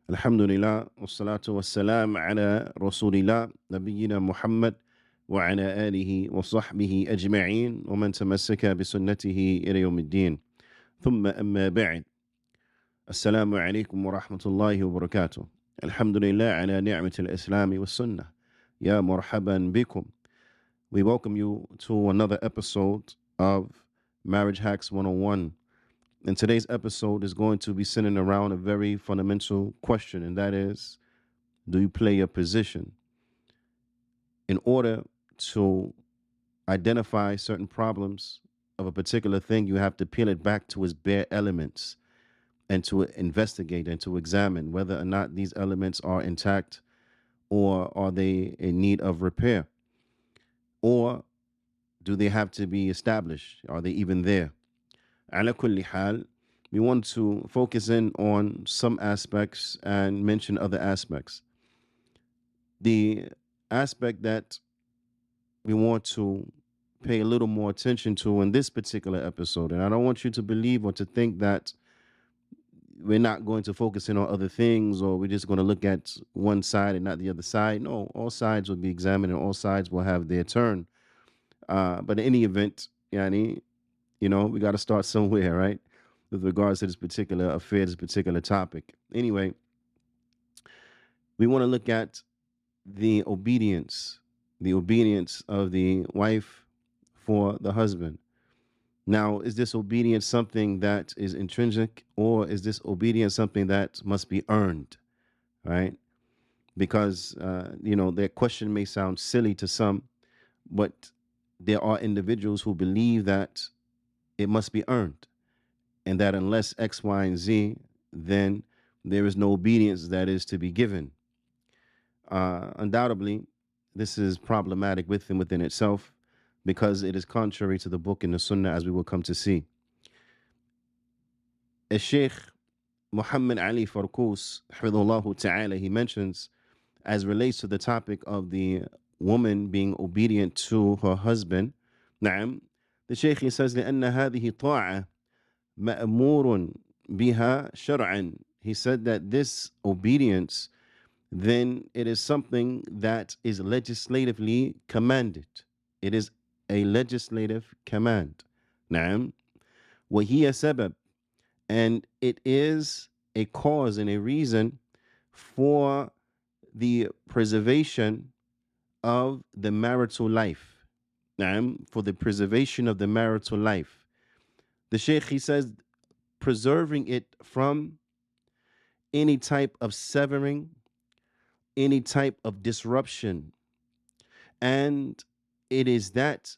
Alhamdulillah, wassalatu wassalam ala rasulillah, nabiyyina Muhammad wa ala alihi wa sahbihi ajma'in wa man tamassaka bi sunnatihi ila yawmiddin. Thumma amma ba'd. Assalamu alaikum wa rahmatullahi wa barakatuh. Alhamdulillah ala ni'mat al-Islami wa sunnah. Ya marhaban bikum. We welcome you to another episode of Marriage Hacks 101. And today's episode is going to be centering around a very fundamental question, and that is, do you play your position? In order to identify certain problems of a particular thing, you have to peel it back to its bare elements and to investigate and to examine whether or not these elements are intact or are they in need of repair, or do they have to be established? Are they even there? Ala kulli hal, we want to focus in on some aspects and mention other aspects. The aspect that we want to pay a little more attention to in this particular episode, and I don't want you to believe or to think that we're not going to focus in on other things, or we're just going to look at one side and not the other side. No, all sides will be examined and all sides will have their turn. But in any event, Yani, we got to start somewhere, right? With regards to this particular affair, this particular topic. Anyway, we want to look at the obedience of the wife for the husband. Now, is this obedience something that is intrinsic, or is this obedience something that must be earned, right? Because, that question may sound silly to some, but there are individuals who believe that it must be earned, and that unless X, Y, and Z, then there is no obedience that is to be given. Undoubtedly, this is problematic within itself, because it is contrary to the book and the Sunnah, as we will come to see. Sheikh Muhammad Ali Farkus, hafidhullah ta'ala, he mentions, as relates to the topic of the woman being obedient to her husband, na'am, the Shaykh, he says, لأن هذه طاعة مأمور بها شرعا. He said that this obedience, then it is something that is legislatively commanded. It is a legislative command. نعم. وهي سبب. And it is a cause and a reason for the preservation of the marital life. For the preservation of the marital life. The Shaykh, he says, preserving it from any type of severing, any type of disruption. And it is that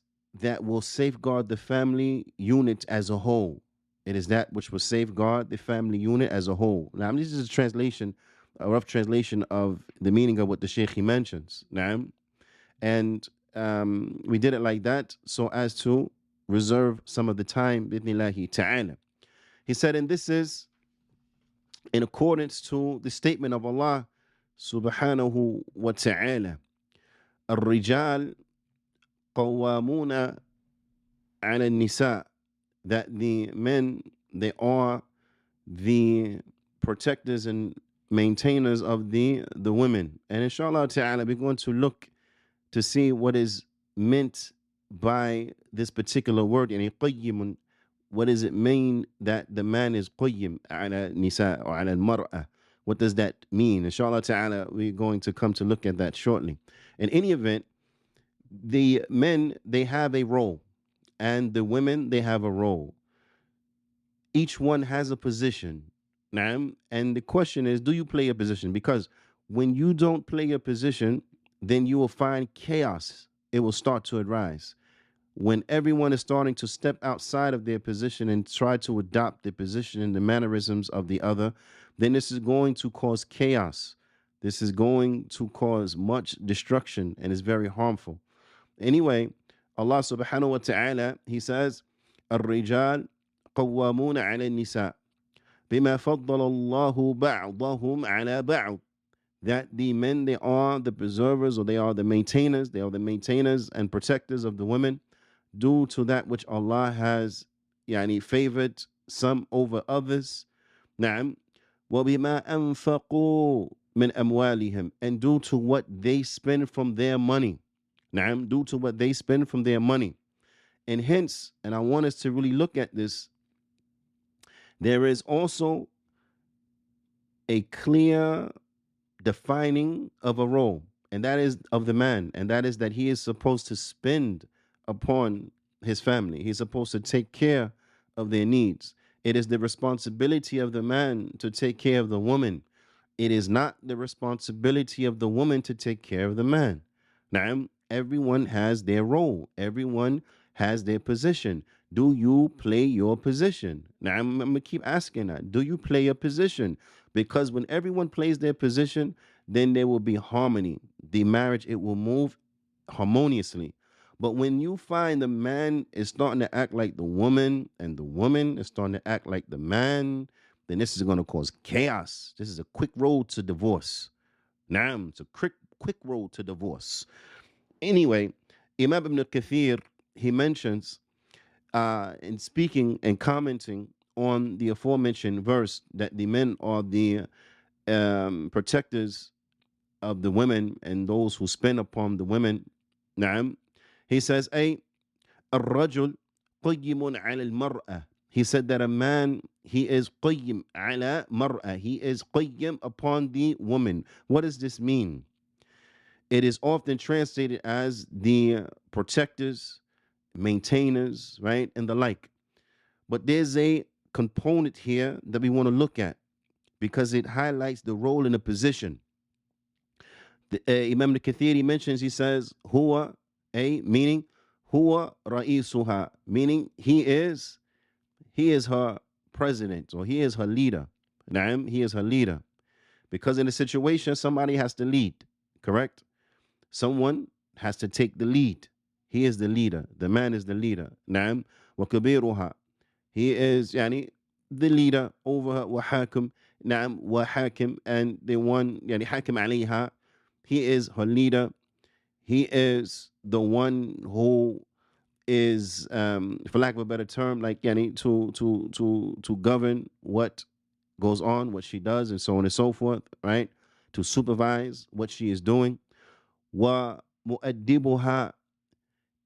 will safeguard the family unit as a whole. It is that which will safeguard the family unit as a whole. Now, this is a rough translation of the meaning of what the Shaykh, he mentions. And we did it like that so as to reserve some of the time, bidnillahi ta'ala. He said, and this is in accordance to the statement of Allah subhanahu wa ta'ala, الرجال قوامون على النساء, that the men, they are the protectors and maintainers of the women. And inshallah ta'ala, we're going to look to see what is meant by this particular word, yani qayyimun. What does it mean that the man is qayyim ala nisa or ala al-mar'a? What does that mean? Inshallah ta'ala, we're going to come to look at that shortly. In any event, the men, they have a role, and the women, they have a role. Each one has a position. And the question is, do you play a position? Because when you don't play your position, then you will find chaos. It will start to arise. When everyone is starting to step outside of their position and try to adopt the position and the mannerisms of the other, then this is going to cause chaos. This is going to cause much destruction and is very harmful. Anyway, Allah subhanahu wa ta'ala, he says, الرجال قوامون على النساء بما فضل الله بعضهم على بعض. That the men, they are the preservers, or they are the maintainers and protectors of the women, due to that which Allah has favored some over others. نعم. وَبِمَا أَنفَقُوا مِنْ أَمْوَالِهِمْ, and due to what they spend from their money. Naam, due to what they spend from their money. And hence, and I want us to really look at this, there is also a clear defining of a role, and that is of the man, and that is that he is supposed to spend upon his family. He's supposed to take care of their needs. It is the responsibility of the man to take care of the woman. It is not the responsibility of the woman to take care of the man. Now, everyone has their role. Everyone has their position. Do you play your position? Now, I'm going to keep asking that. Do you play a position? Because when everyone plays their position, then there will be harmony. The marriage, it will move harmoniously. But when you find the man is starting to act like the woman and the woman is starting to act like the man, then this is going to cause chaos. This is a quick road to divorce. Naam, it's a quick road to divorce. Anyway, Imam Ibn Kathir, he mentions in speaking and commenting on the aforementioned verse that the men are the protectors of the women and those who spend upon the women. Naam. He says, الرجل قيم على المرأة. He said that a man, he is قيم على مرأة. He is قيم upon the woman. What does this mean? It is often translated as the protectors, maintainers, right, and the like. But there's a component here that we want to look at because it highlights the role and the position. Imam al-Kathiri mentions, he says, huwa, meaning huwa ra'isuha, meaning he is her president or he is her leader. Naam, he is her leader. Because in a situation, somebody has to lead, correct? Someone has to take the lead. He is the leader. The man is the leader. Naam, wa kabiruha. He is the leader over her. Wa hakim, naam, wa hakim, and the one, hakim alayha. He is her leader. He is the one who is, for lack of a better term, like to govern what goes on, what she does, and so on and so forth, right? To supervise what she is doing. Wa mu'addibuha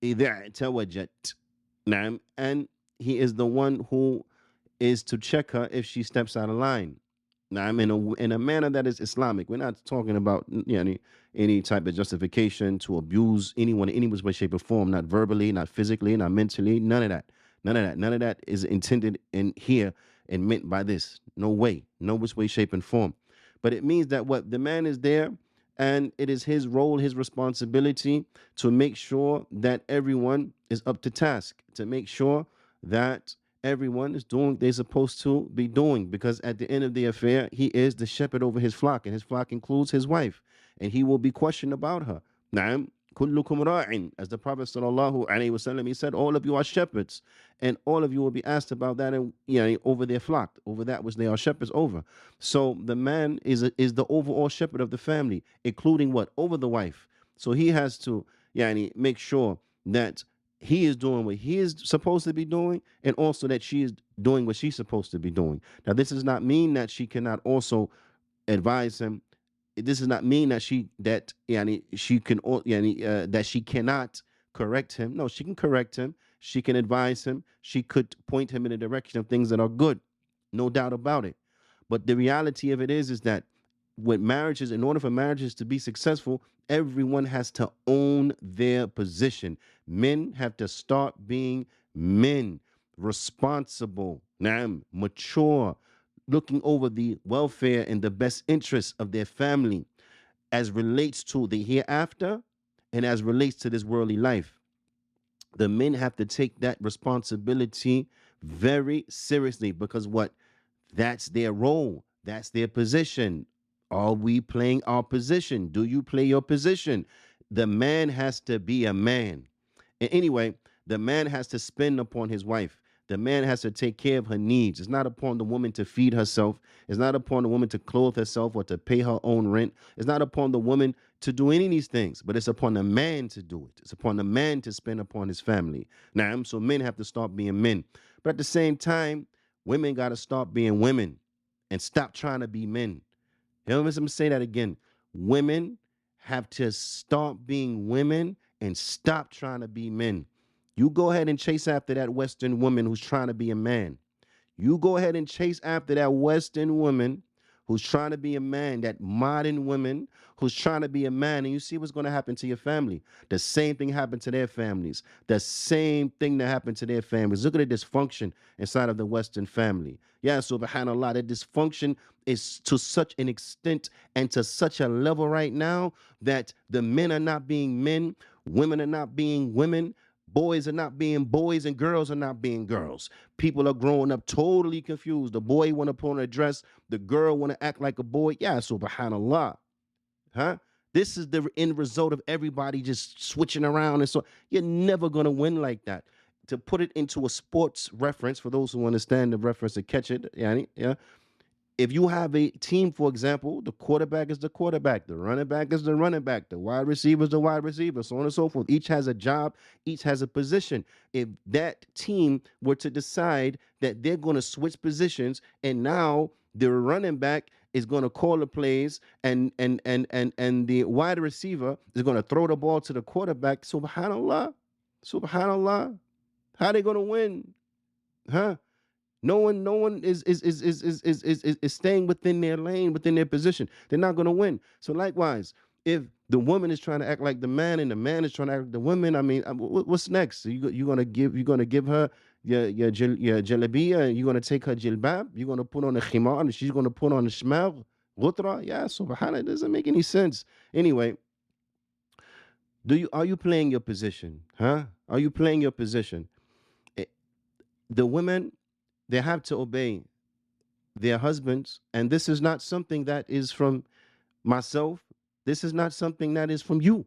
idha i'tawajat. Naam, and he is the one who is to check her if she steps out of line. Now, I'm in a manner that is Islamic. We're not talking about any type of justification to abuse anyone in any way, shape, or form. Not verbally, not physically, not mentally. None of that. None of that. None of that is intended in here and meant by this. No way. No which way, shape, and form. But it means that what the man is there, and it is his role, his responsibility to make sure that everyone is up to task. To make sure that everyone is doing what they're supposed to be doing, because at the end of the affair, he is the shepherd over his flock, and his flock includes his wife, and he will be questioned about her. Naam, kullukum ra'in, as the Prophet sallallahu alaihi wasallam, he said, all of you are shepherds, and all of you will be asked about that, and over their flock, over that which they are shepherds over. So the man is the overall shepherd of the family, including what? Over the wife. So he has to make sure that he is doing what he is supposed to be doing, and also that she is doing what she's supposed to be doing. Now, this does not mean that she cannot also advise him. This does not mean that she can that she cannot correct him. No, she can correct him. She can advise him. She could point him in the direction of things that are good. No doubt about it. But the reality of it is that with marriages, in order for marriages to be successful, everyone has to own their position. Men have to start being men, responsible, mature, looking over the welfare and the best interests of their family as relates to the hereafter and as relates to this worldly life. The men have to take that responsibility very seriously, because what? That's their role. That's their position. Are we playing our position? Do you play your position? The man has to be a man. And anyway, the man has to spend upon his wife. The man has to take care of her needs. It's not upon the woman to feed herself. It's not upon the woman to clothe herself or to pay her own rent. It's not upon the woman to do any of these things, but it's upon the man to do it. It's upon the man to spend upon his family. Now, so men have to start being men. But at the same time, women got to start being women. and stop trying to be men. You know, let me say that again. Women have to start being women and stop trying to be men. You go ahead and chase after that Western woman who's trying to be a man. You go ahead and chase after that Western woman who's trying to be a man, that modern woman who's trying to be a man, and you see what's going to happen to your family. The same thing happened to their families. The same thing that happened to their families. Look at the dysfunction inside of the Western family. Yeah, subhanAllah, that dysfunction is to such an extent and to such a level right now that the men are not being men, women are not being women, boys are not being boys, and girls are not being girls. People are growing up totally confused. The boy want to put on a dress, the girl want to act like a boy. Yeah, subhanallah. Huh? This is the end result of everybody just switching around. And so you're never going to win like that. To put it into a sports reference, for those who understand the reference to catch it, yeah, if you have a team, for example, the quarterback is the quarterback, the running back is the running back, the wide receiver is the wide receiver, so on and so forth. Each has a job, each has a position. If that team were to decide that they're going to switch positions, and now the running back is going to call the plays, and the wide receiver is going to throw the ball to the quarterback, subhanallah, subhanallah, how are they going to win? Huh? No one is staying within their lane, within their position. They're not going to win. So likewise, if the woman is trying to act like the man and the man is trying to act like the woman, I mean, what's next? So you're gonna give her your jalabiya, you're gonna take her jilbab, you're gonna put on a khimar, and she's gonna put on a shmar, ghutra. Yeah, subhanallah, it doesn't make any sense. Anyway, are you playing your position? Huh? Are you playing your position? Eh, The women, they have to obey their husbands. And this is not something that is from myself. This is not something that is from you.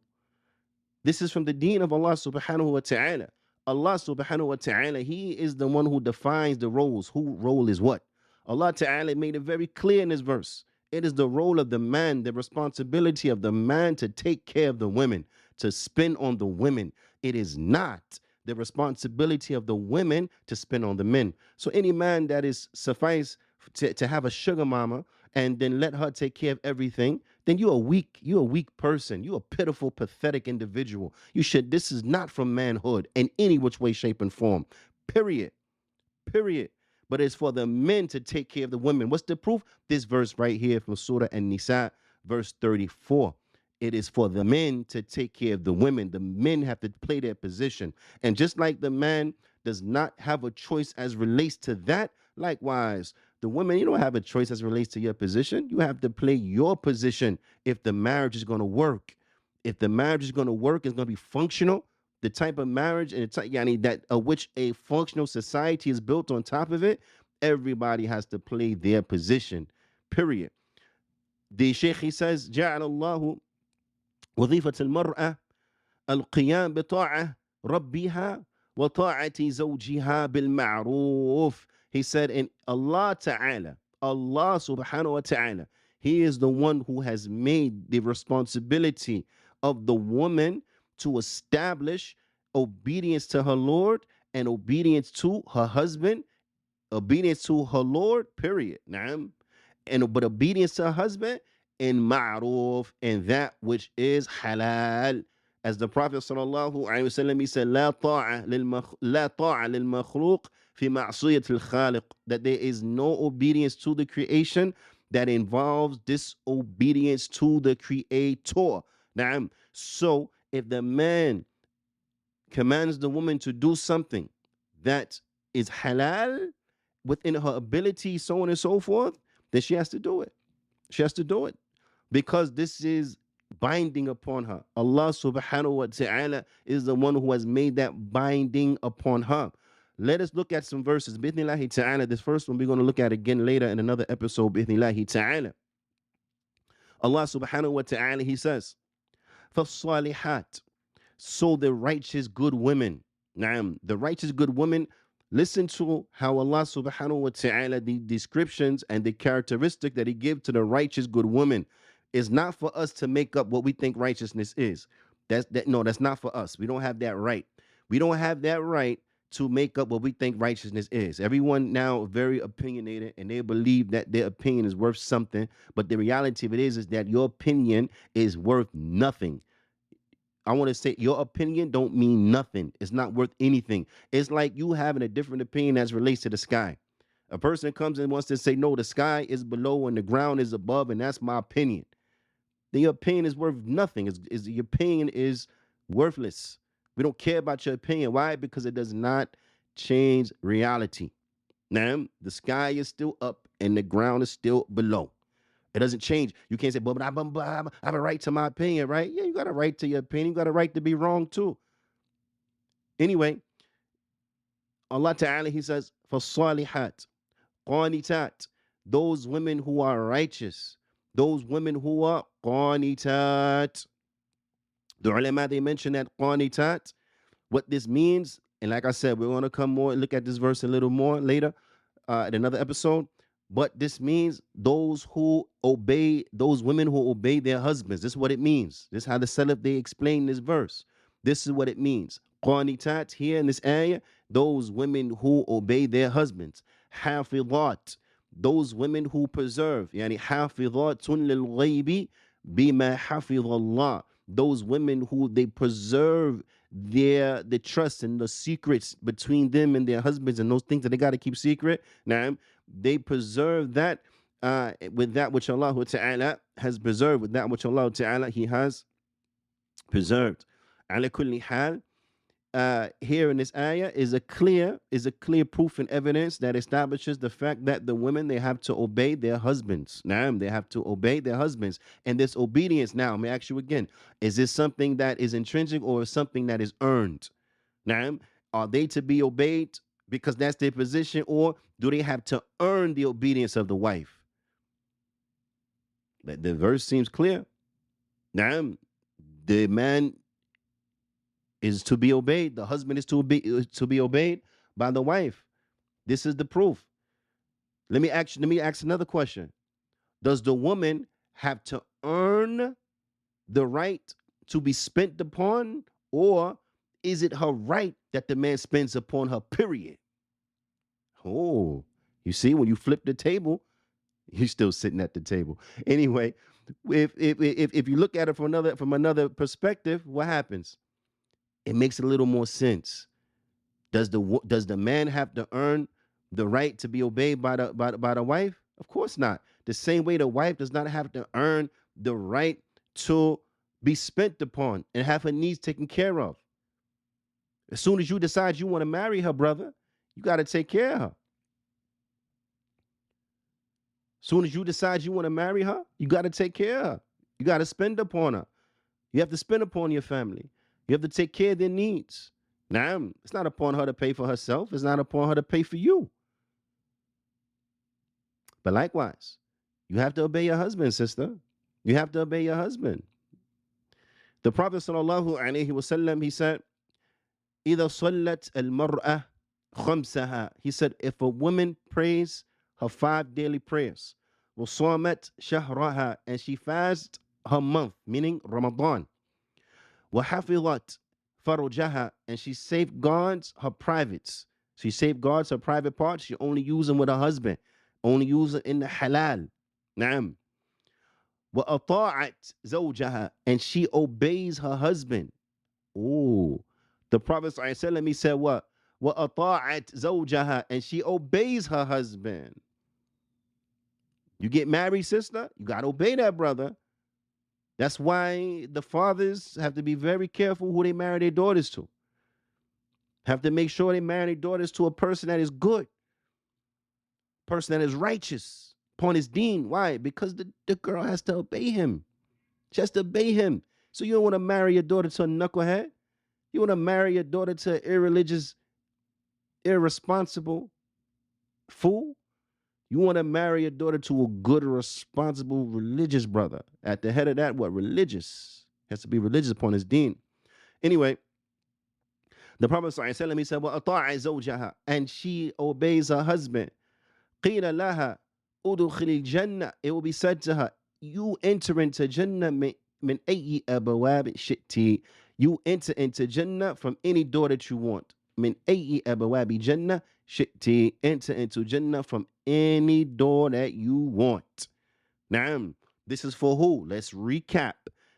This is from the deen of Allah subhanahu wa ta'ala. Allah subhanahu wa ta'ala, He is the one who defines the roles. Who role is what? Allah ta'ala made it very clear in this verse. It is the role of the man, the responsibility of the man to take care of the women, to spend on the women. It is not the responsibility of the women to spend on the men. So any man that is suffice to have a sugar mama and then let her take care of everything, then you're a weak person. You're a pitiful, pathetic individual. This is not from manhood in any which way, shape, and form. Period. Period. But it's for the men to take care of the women. What's the proof? This verse right here from Surah An-Nisa, verse 34. It is for the men to take care of the women. The men have to play their position. And just like the man does not have a choice as relates to that, likewise, the women, you don't have a choice as relates to your position. You have to play your position if the marriage is going to work. If the marriage is going to work, it's going to be functional. The type of marriage and the type, that which a functional society is built on top of it, everybody has to play their position. Period. The Sheikh, he says, جعل الله وظيفة المرأة القيام بطاعة ربها وطاعة زوجها بالمعروف. He said, in Allah Ta'ala, Allah subhanahu wa ta'ala, He is the one who has made the responsibility of the woman to establish obedience to her Lord and obedience to her husband, obedience to her Lord, period. Naam. But obedience to her husband in ma'ruf, in that which is halal. As the Prophet sallallahu alaihi wasallam, he said, لا طاعة للمخلوق في معصية الخالق, that there is no obedience to the creation that involves disobedience to the Creator. Naam. So if the man commands the woman to do something that is halal within her ability, so on and so forth, then she has to do it. She has to do it because this is binding upon her. Allah subhanahu wa ta'ala is the one who has made that binding upon her. Let us look at some verses. Bithnillahi ta'ala. This first one we're going to look at again later in another episode. Bithnillahi ta'ala. Allah subhanahu wa ta'ala, He says, فَالصَّالِحَاتِ, so the righteous good women. Naam, the righteous good women. Listen to how Allah subhanahu wa ta'ala, the descriptions and the characteristic that He gives to the righteous good woman is not for us to make up what we think righteousness is. That's not for us. We don't have that right. We don't have that right to make up what we think righteousness is. Everyone now very opinionated, and they believe that their opinion is worth something. But the reality of it is that your opinion is worth nothing. I want to say your opinion don't mean nothing. It's not worth anything. It's like you having a different opinion as relates to the sky. A person comes and wants to say, no, the sky is below and the ground is above, and that's my opinion. Then your opinion is worth nothing. Your opinion is worthless. We don't care about your opinion. Why? Because it does not change reality. Now, the sky is still up and the ground is still below. It doesn't change. You can't say, but I have a right to my opinion, right? Yeah, you got a right to your opinion. You got a right to be wrong too. Anyway, Allah Ta'ala, He says, فَالصَّالِحَاتِ قَانِتَاتِ, those women who are righteous, those women who are qanitat. The ulama, they mention that qanitat, what this means, and like I said, we're going to come more look at this verse a little more later in another episode. But this means those who obey, those women who obey their husbands. This is what it means. This is how the Salaf, they explain this verse. This is what it means. Qanitat, here in this ayah, those women who obey their husbands. Hafidhat, those women who preserve. Yani hafidhatun lil ghaybi bima hafidhallah. Those women who they preserve the trust and the secrets between them and their husbands, and those things that they got to keep secret. Now, they preserve that with that which Allah Ta'ala has preserved, with that which Allah Ta'ala He has preserved. Ala kulli hal, here in this ayah is a clear proof and evidence that establishes the fact that the women, they have to obey their husbands. Now, they have to obey their husbands. And this obedience, now, let me ask you again, is this something that is intrinsic or something that is earned? Now, are they to be obeyed because that's their position, or do they have to earn the obedience of the wife? The verse seems clear. Now, the man is to be obeyed. The husband is to be obeyed by the wife. This is the proof. Let me ask another question. Does the woman have to earn the right to be spent upon, or is it her right that the man spends upon her, period? Oh, you see, when you flip the table, you're still sitting at the table. Anyway, if you look at it from another perspective, what happens? It makes a little more sense. Does the man have to earn the right to be obeyed by the wife? Of course not. The same way the wife does not have to earn the right to be spent upon and have her needs taken care of. As soon as you decide you want to marry her, brother, you got to take care of her. As soon as you decide you want to marry her, you got to take care of her. You got to spend upon her. You have to spend upon your family. You have to take care of their needs. Now, it's not upon her to pay for herself. It's not upon her to pay for you. But likewise, you have to obey your husband, sister. You have to obey your husband. The Prophet sallallahu alaihi wasallam, he said, إِذَا صَلَّتْ الْمَرْأَةِ خَمْسَهَا. He said, if a woman prays her 5 daily prayers, وَصَامَتْ شَهْرَهَا, and she fasts her month, meaning Ramadan, وَحَفِظَتْ فَرُجَهَا, and she safeguards her privates. She safeguards her private parts. She only use them with her husband. Only use it in the halal. Naam. وَأَطَاعَتْ زَوْجَهَا, and she obeys her husband. Oh, the Prophet ﷺ, he said what? وَأَطَاعَتْ زَوْجَهَا, and she obeys her husband. You get married, sister, you got to obey that brother. That's why the fathers have to be very careful who they marry their daughters to. Have to make sure they marry their daughters to a person that is good, person that is righteous upon his deen. Why? Because the girl has to obey him. She has to obey him. So you don't want to marry your daughter to a knucklehead. You want to marry your daughter to an irreligious, irresponsible fool. You want to marry your daughter to a good, responsible, religious brother. At the head of that, what? Religious. Has to be religious upon his deen. Anyway, the Prophet ﷺ, he said, وَأَطَاعَ زَوْجَهَا, and she obeys her husband. قِيلَ لَهَا أُدْخِلِ الْجَنَّةِ, it will be said to her, you enter into Jannah مِنْ أَيِّ أَبْوَابٍ شِئْتِ, you enter into Jannah from any door that you want. min ayyi abwabi jannah shi'ti. Enter into Jannah from any door that you want. Naam. This is for who? Let's recap.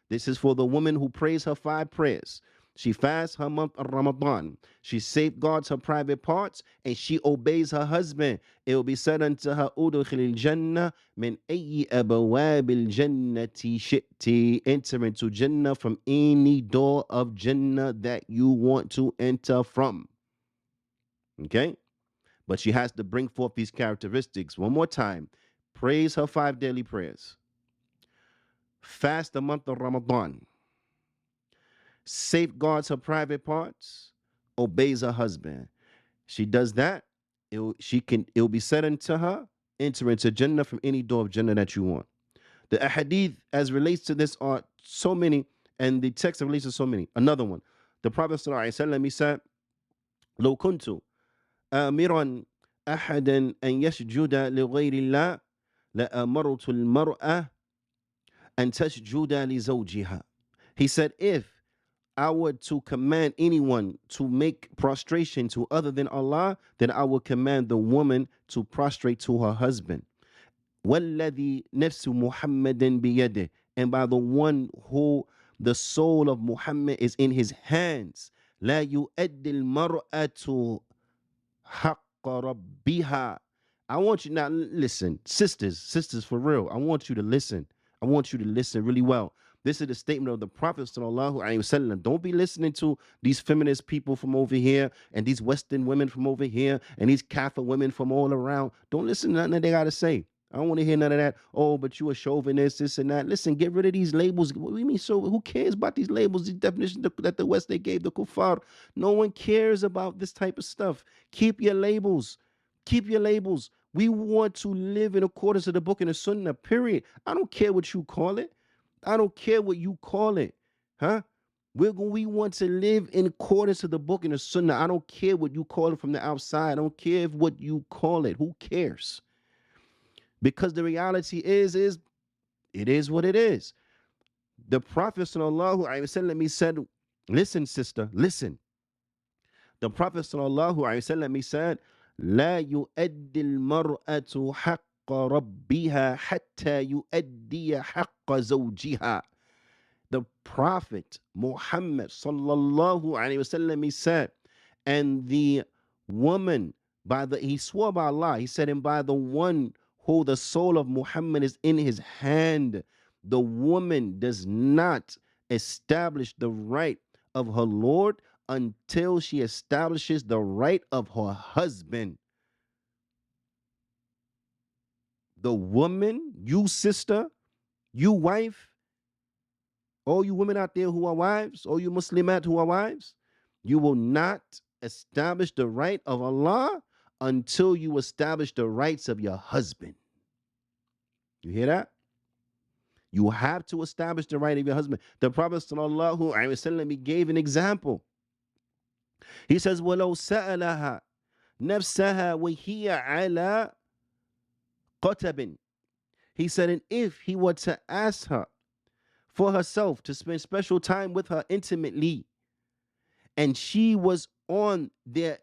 This is for the woman who prays her 5 prayers. She fasts her month of Ramadan. She safeguards her private parts and she obeys her husband. It will be said unto her, Udkhilil Jannah min ayyi abwabil jannati shi'ti. Enter into Jannah from any door of Jannah that you want to enter from. Okay? But she has to bring forth these characteristics. One more time. Prays her 5 daily prayers. Fast the month of Ramadan. Safeguards her private parts. Obeys her husband. She does that. It will be said unto her, enter into Jannah from any door of Jannah that you want. The ahadith as relates to this are so many, and the text relates to so many. Another one. The Prophet ﷺ, he said, لو كنت آمرا أحدا أن يسجد لغير الله لأمرت المرأة أن تسجد لزوجها. He said, if I were to command anyone to make prostration to other than Allah, then I would command the woman to prostrate to her husband. وَالَّذِي نَفْسُ مُحَمَّدٍ بِيَدِهِ. And by the one who the soul of Muhammad is in his hands. لَا يُؤَدِّ الْمَرْأَةُ حَقَّ رَبِّهَا. I want you now, listen, sisters for real. I want you to listen. I want you to listen really well. This is the statement of the Prophet sallallahu alaihi wasallam. Don't be listening to these feminist people from over here and these Western women from over here and these Catholic women from all around. Don't listen to nothing that they got to say. I don't want to hear none of that. Oh, but you a chauvinist, this and that. Listen, get rid of these labels. What do you mean? So who cares about these labels, these definitions that the West they gave the kuffar? No one cares about this type of stuff. Keep your labels. Keep your labels. We want to live in accordance to the book and the Sunnah, period. I don't care what you call it. I don't care what you call it. Huh? We want to live in accordance to the book and the Sunnah. I don't care what you call it from the outside. I don't care what you call it. Who cares? Because the reality is it is what it is. The Prophet sallallahu alaihi wasallam, he said, listen, sister, listen. The Prophet sallallahu alaihi wasallam, he said, لا يؤدي المرأة حق ربها حتى يؤدي حق زوجها. The Prophet Muhammad sallallahu alaihi wasallam, he said, and the woman he swore by Allah, he said, and by the one who the soul of Muhammad is in his hand, the woman does not establish the right of her Lord until she establishes the right of her husband. The woman, you sister, you wife, all you women out there who are wives, all you Muslimat who are wives, you will not establish the right of Allah until you establish the rights of your husband. You hear that? You have to establish the right of your husband. The Prophet sallallahu alaihi wasallam, he gave an example. He says, وَلَوْ سَأَلَهَا نَفْسَهَا وَهِيَ عَلَى قَتَبٍ. He said, and if he were to ask her for herself to spend special time with her intimately, and she was on the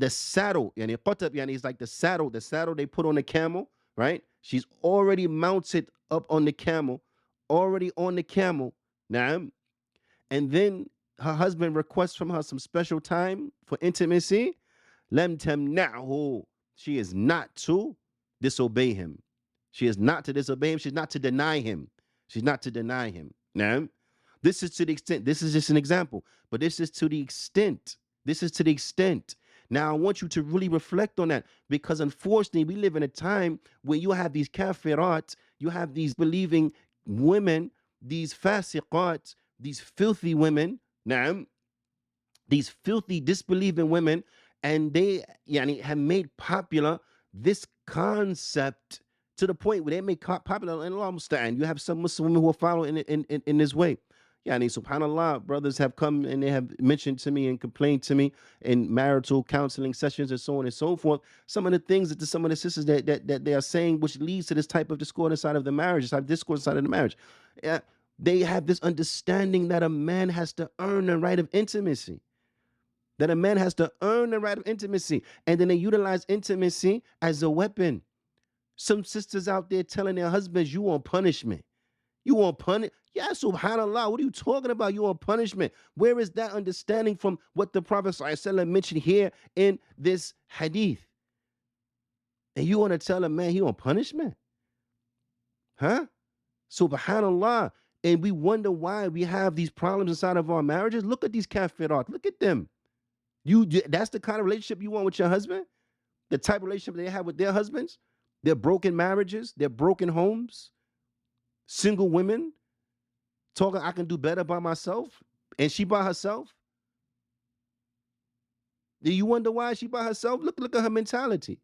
saddle, yani qatab, yani it's like the saddle they put on the camel, right? She's already mounted up on the camel, already on the camel, na'am. And then her husband requests from her some special time for intimacy. Lam tamna'hu. She is not to disobey him. She is not to disobey him. She's not to deny him. She's not to deny him. Now, this is to the extent, this is just an example, but this is to the extent. This is to the extent. Now, I want you to really reflect on that, because unfortunately, we live in a time where you have these kafirat, you have these believing women, these fasiqat, these filthy women, na'am, these filthy disbelieving women, and they have made popular this concept to the point where they make popular in Allah musta'an. You have some Muslim women who are following in this way. Subhanallah, brothers have come and they have mentioned to me and complained to me in marital counseling sessions and so on and so forth. Some of the things that some of the sisters that they are saying, which leads to this type of discord inside of the marriage, this type of discord inside of the marriage. They have this understanding that a man has to earn the right of intimacy. That a man has to earn the right of intimacy. And then they utilize intimacy as a weapon. Some sisters out there telling their husbands, you want punishment. You want punish? Yeah, subhanAllah. What are you talking about? You want punishment? Where is that understanding from what the Prophet ﷺ mentioned here in this hadith? And you want to tell a man he want punishment? Huh? Subhanallah. And we wonder why we have these problems inside of our marriages. Look at these kafirat. Look at them. That's the kind of relationship you want with your husband? The type of relationship they have with their husbands? Their broken marriages, their broken homes, single women talking, I can do better by myself, and she by herself. Do you wonder why she by herself? Look at her mentality.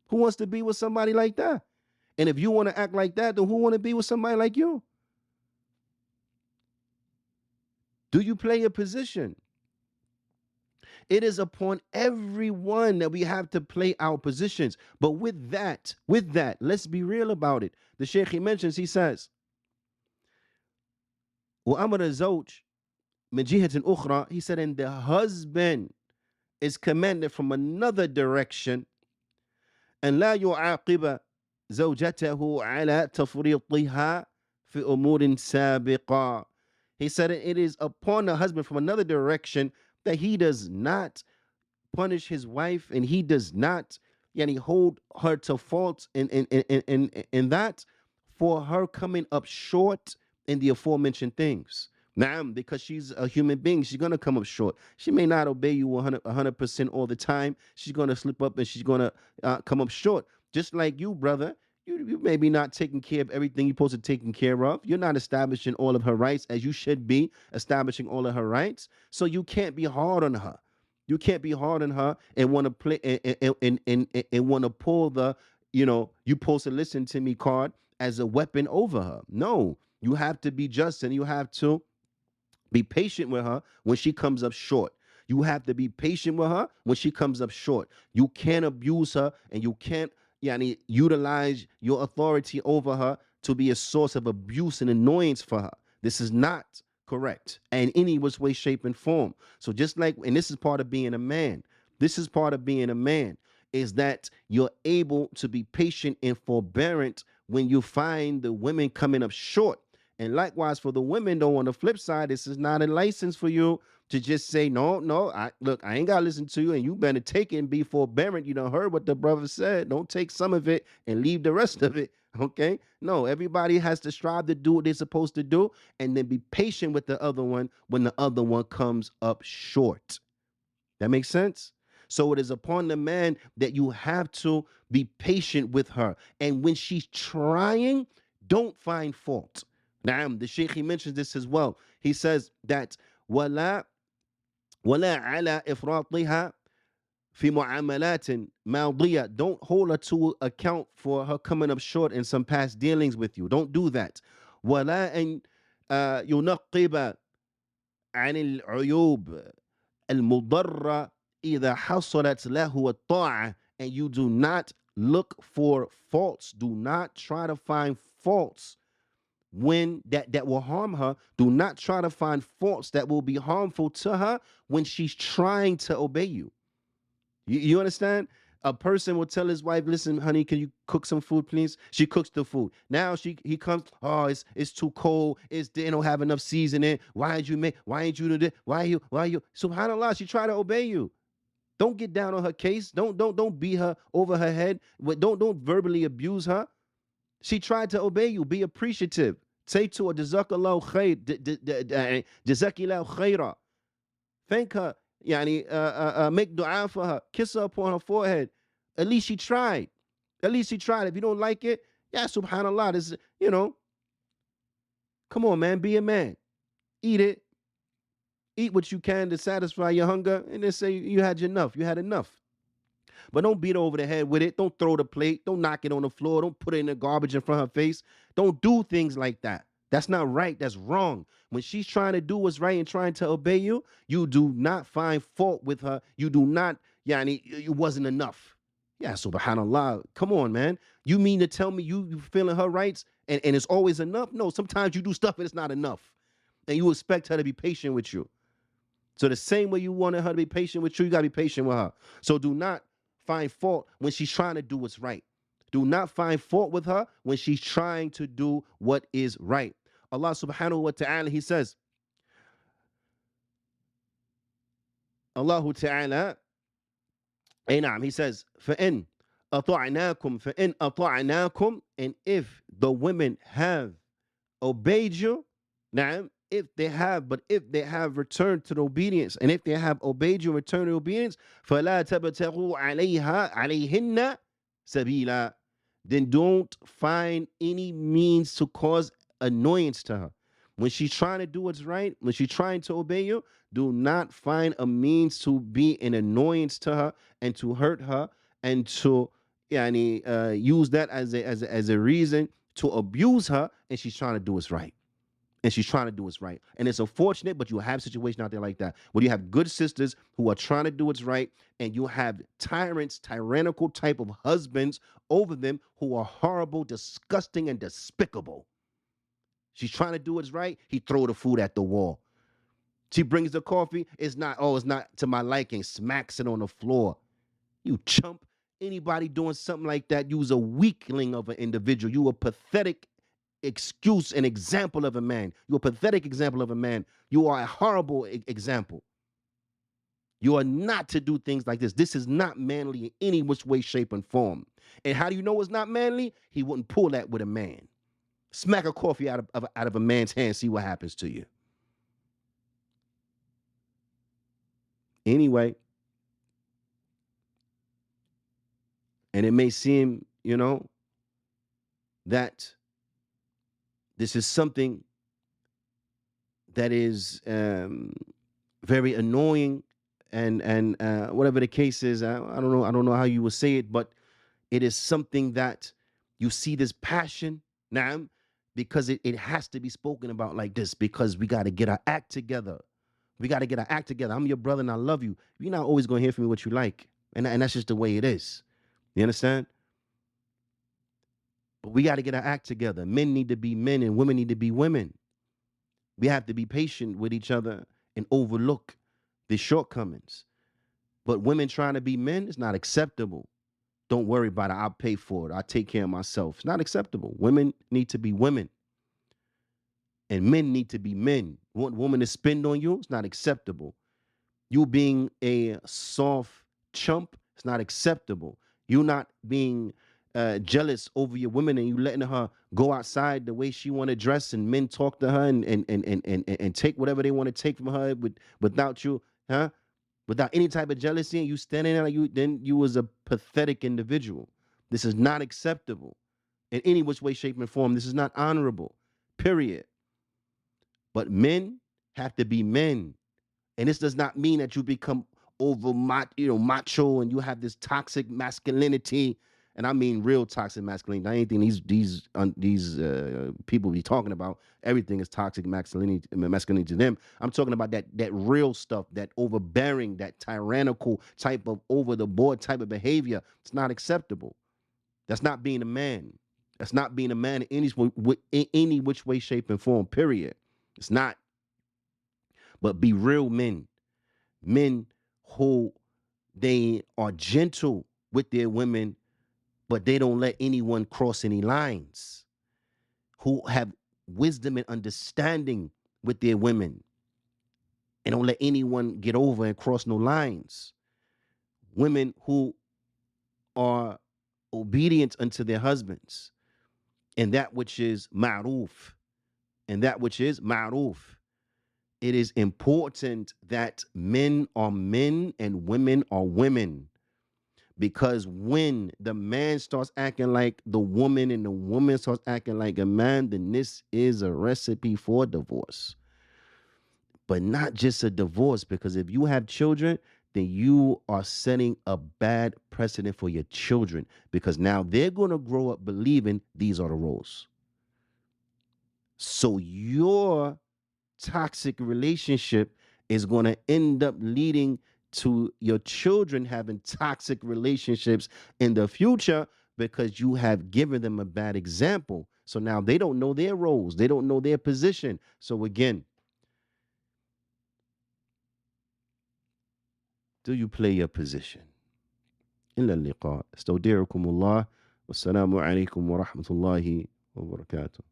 Who wants to be with somebody like that? And if you want to act like that, then who want to be with somebody like you? Do you play a position? It is upon everyone that we have to play our positions. But with that, let's be real about it. The Sheikh, he mentions, he says, وَأَمَرَ الزَّوْجِ مِنْ جِهَةٍ أُخْرَى, he said, and the husband is commanded from another direction, and لا يعاقب زوجته على تفريطها في أمور سابقة. He said it is upon the husband from another direction that he does not punish his wife, and he does not hold her to fault in that for her coming up short in the aforementioned things. Now, because she's a human being, she's going to come up short. She may not obey you 100% all the time. She's going to slip up and she's going to come up short. Just like you, brother. You may be not taking care of everything you're supposed to take care of. You're not establishing all of her rights as you should be establishing all of her rights. So you can't be hard on her. You can't be hard on her and want to play and want to pull the, you supposed to listen to me card as a weapon over her. No, you have to be just, and you have to be patient with her when she comes up short. You have to be patient with her when she comes up short. You can't abuse her, and you can't utilize your authority over her to be a source of abuse and annoyance for her. This is not correct in any which way, shape, and form. So just like, and this is part of being a man. This is part of being a man, is that you're able to be patient and forbearant when you find the women coming up short. And likewise for the women, though, on the flip side, this is not a license for you to just say, no, I ain't got to listen to you, and you better take it and be forbearant. You done heard what the brother said. Don't take some of it and leave the rest of it, okay? No, everybody has to strive to do what they're supposed to do, and then be patient with the other one when the other one comes up short. That makes sense? So it is upon the man that you have to be patient with her. And when she's trying, don't find fault. Now, the Sheikh, he mentions this as well. He says that ولا على إفراطها في معاملات ماضية. Don't hold her to account for her coming up short in some past dealings with you. Don't do that. ولا أن ينقب عن العيوب المضرة إذا حصلت له الطاعة. And you do not look for faults. Do not try to find faults when that will harm her. Do not try to find faults that will be harmful to her when she's trying to obey you. You understand? A person will tell his wife, listen, honey, can you cook some food, please? She cooks the food. Now he comes, oh, it's too cold. They don't have enough seasoning. Why ain't you do this? Why you? SubhanAllah, she try to obey you. Don't get down on her case. Don't beat her over her head. Don't verbally abuse her. She tried to obey you. Be appreciative. Say to her, Jazakallahu khair, Jazakillahu khaira. Thank her. Make dua for her. Kiss her upon her forehead. At least she tried. At least she tried. If you don't like it, subhanAllah, this, come on, man, be a man. Eat it. Eat what you can to satisfy your hunger, and then say you had enough. You had enough. But don't beat her over the head with it. Don't throw the plate. Don't knock it on the floor. Don't put it in the garbage in front of her face. Don't do things like that. That's not right. That's wrong. When she's trying to do what's right and trying to obey you, you do not find fault with her. You do not, it wasn't enough. Yeah, subhanAllah. Come on, man. You mean to tell me you feeling her rights and it's always enough? No, sometimes you do stuff and it's not enough. And you expect her to be patient with you. So the same way you wanted her to be patient with you, you got to be patient with her. So do not find fault when she's trying to do what's right. Do not find fault with her when she's trying to do what is right. Allah subhanahu wa ta'ala, he says, Allahu ta'ala, he says, فَإِنْ أَطَعْنَاكُمْ, and if the women have obeyed you, now if they have returned to the obedience, and if they have obeyed you and returned to obedience, فَلَا تَبْتَغُوا عَلَيْهِنَّ سَبِيلًا, then don't find any means to cause annoyance to her. When she's trying to do what's right, when she's trying to obey you, do not find a means to be an annoyance to her and to hurt her and to use that as a reason to abuse her, and she's trying to do what's right. And she's trying to do what's right. And it's unfortunate, but you have situations out there like that where you have good sisters who are trying to do what's right, and you have tyrants, tyrannical type of husbands over them who are horrible, disgusting, and despicable. She's trying to do what's right. He throw the food at the wall. She brings the coffee. It's not to my liking. Smacks it on the floor. You chump. Anybody doing something like that, you was a weakling of an individual. You a pathetic excuse and example of a man. You're a pathetic example of a man. You are a horrible example. You are not to do things like this. This is not manly in any which way, shape, and form. And how do you know it's not manly? He wouldn't pull that with a man. Smack a coffee out of a man's hand, see what happens to you. Anyway, and it may seem, that this is something that is very annoying, and whatever the case is, I don't know how you would say it, but it is something that you see this passion now, because it has to be spoken about like this, because we got to get our act together. We got to get our act together. I'm your brother and I love you. You're not always going to hear from me what you like, and that's just the way it is. You understand? But we got to get our act together. Men need to be men and women need to be women. We have to be patient with each other and overlook the shortcomings. But women trying to be men is not acceptable. Don't worry about it. I'll pay for it. I'll take care of myself. It's not acceptable. Women need to be women. And men need to be men. Want woman to spend on you? It's not acceptable. You being a soft chump, it's not acceptable. You not being jealous over your women and you letting her go outside the way she want to dress, and men talk to her and take whatever they want to take from her without you, huh? Without any type of jealousy, and you standing there like you was a pathetic individual. This is not acceptable in any which way, shape, and form. This is not honorable. Period. But men have to be men. And this does not mean that you become over macho and you have this toxic masculinity. And I mean real toxic masculinity. Not anything these people be talking about. Everything is toxic masculinity to them. I'm talking about that real stuff, that overbearing, that tyrannical type of over the board type of behavior. It's not acceptable. That's not being a man. That's not being a man in any which way, shape, and form. Period. It's not. But be real men. Men who they are gentle with their women, but they don't let anyone cross any lines. Who have wisdom and understanding with their women and don't let anyone get over and cross no lines. Women who are obedient unto their husbands and that which is ma'ruf. And that which is ma'ruf. It is important that men are men and women are women. Because when the man starts acting like the woman and the woman starts acting like a man, then this is a recipe for divorce. But not just a divorce, because if you have children, then you are setting a bad precedent for your children, because now they're going to grow up believing these are the rules. So your toxic relationship is going to end up leading to your children having toxic relationships in the future, because you have given them a bad example. So now they don't know their roles. They don't know their position. So again, do you play your position? إلى اللقاء. استودعكم الله والسلام عليكم ورحمة الله وبركاته.